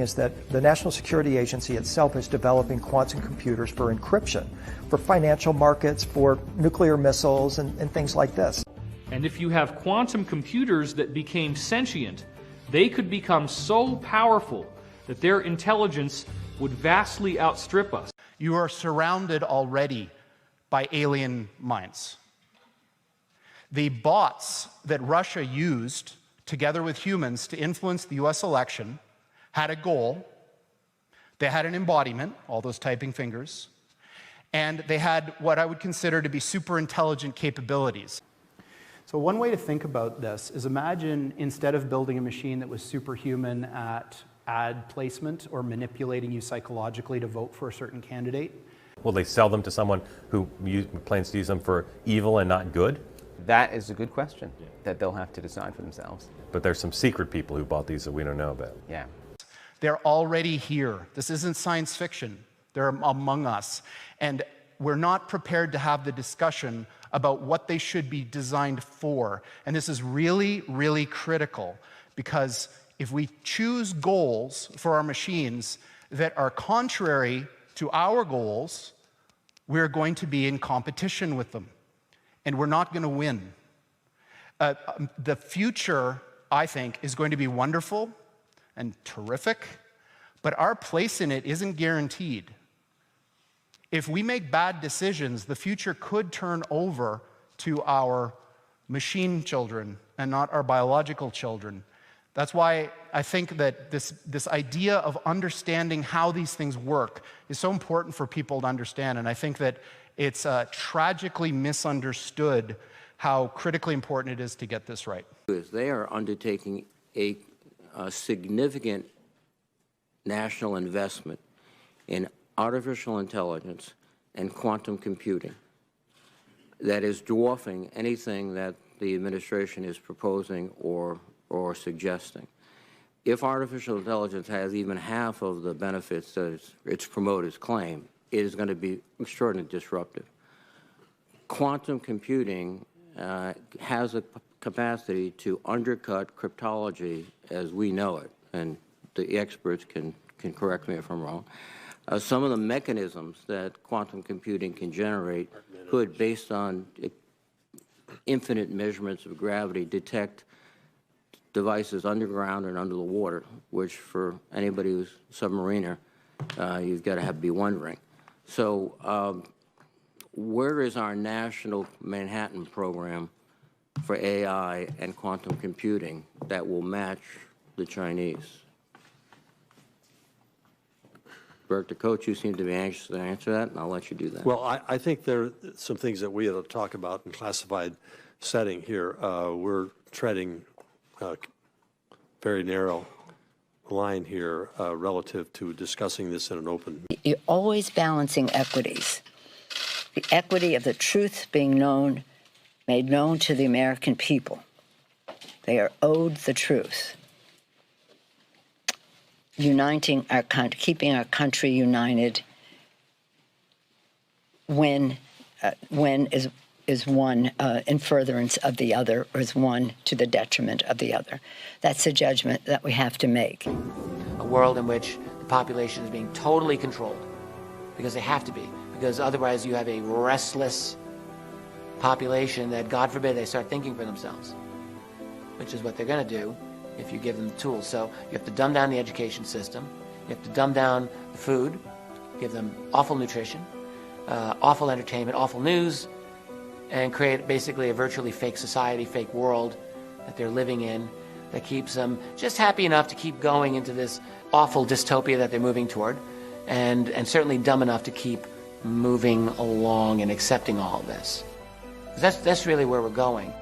is that the National Security Agency itself is developing quantum computers for encryption, for financial markets, for nuclear missiles, and things like this. And if you have quantum computers that became sentient, they could become so powerful that their intelligence would vastly outstrip us. You are surrounded already by alien minds. The bots that Russia used, together with humans, to influence the US election had a goal. They had an embodiment, all those typing fingers, and they had what I would consider to be super intelligent capabilities. So one way to think about this is imagine instead of building a machine that was superhuman at ad placement or manipulating you psychologically to vote for a certain candidate. Will they sell them to someone who plans to use them for evil and not good? That is a good question that they'll have to decide for themselves. But there's some secret people who bought these that we don't know about. Yeah. They're already here. This isn't science fiction. They're among us. And we're not prepared to have the discussion about what they should be designed for. And this is really, really critical, because if we choose goals for our machines that are contrary to our goals, we're going to be in competition with them, and we're not going to win. The future, I think, is going to be wonderful and terrific, but our place in it isn't guaranteed. If we make bad decisions, the future could turn over to our machine children and not our biological children. That's why I think that this idea of understanding how these things work is so important for people to understand, and I think that it's tragically misunderstood how critically important it is to get this right. They are undertaking a significant national investment in artificial intelligence and quantum computing that is dwarfing anything that the administration is proposing or suggesting. If artificial intelligence has even half of the benefits that its promoters claim, it is going to be extraordinarily disruptive. Quantum computing has a capacity to undercut cryptology as we know it, and the experts can correct me if I'm wrong. Some of the mechanisms that quantum computing can generate could, based on infinite measurements of gravity, detect devices underground and under the water, which for anybody who's a submariner, you've got to be wondering. So where is our national Manhattan program for AI and quantum computing that will match the Chinese? Bert, the coach, you seem to be anxious to answer that, and I'll let you do that. Well, I think there are some things that we have to talk about in classified setting here. We're treading a very narrow line here relative to discussing this in an open. You're always balancing equities. The equity of the truth being known, made known to the American people. They are owed the truth. Uniting our country, keeping our country united when is one in furtherance of the other, or is one to the detriment of the other. That's a judgment that we have to make. A world in which the population is being totally controlled, because they have to be, because otherwise you have a restless population that, God forbid, they start thinking for themselves, which is what they're going to do if you give them the tools. So you have to dumb down the education system, you have to dumb down the food, give them awful nutrition, awful entertainment, awful news, and create basically a virtually fake society, fake world that they're living in that keeps them just happy enough to keep going into this awful dystopia that they're moving toward, and certainly dumb enough to keep moving along and accepting all of this. That's really where we're going.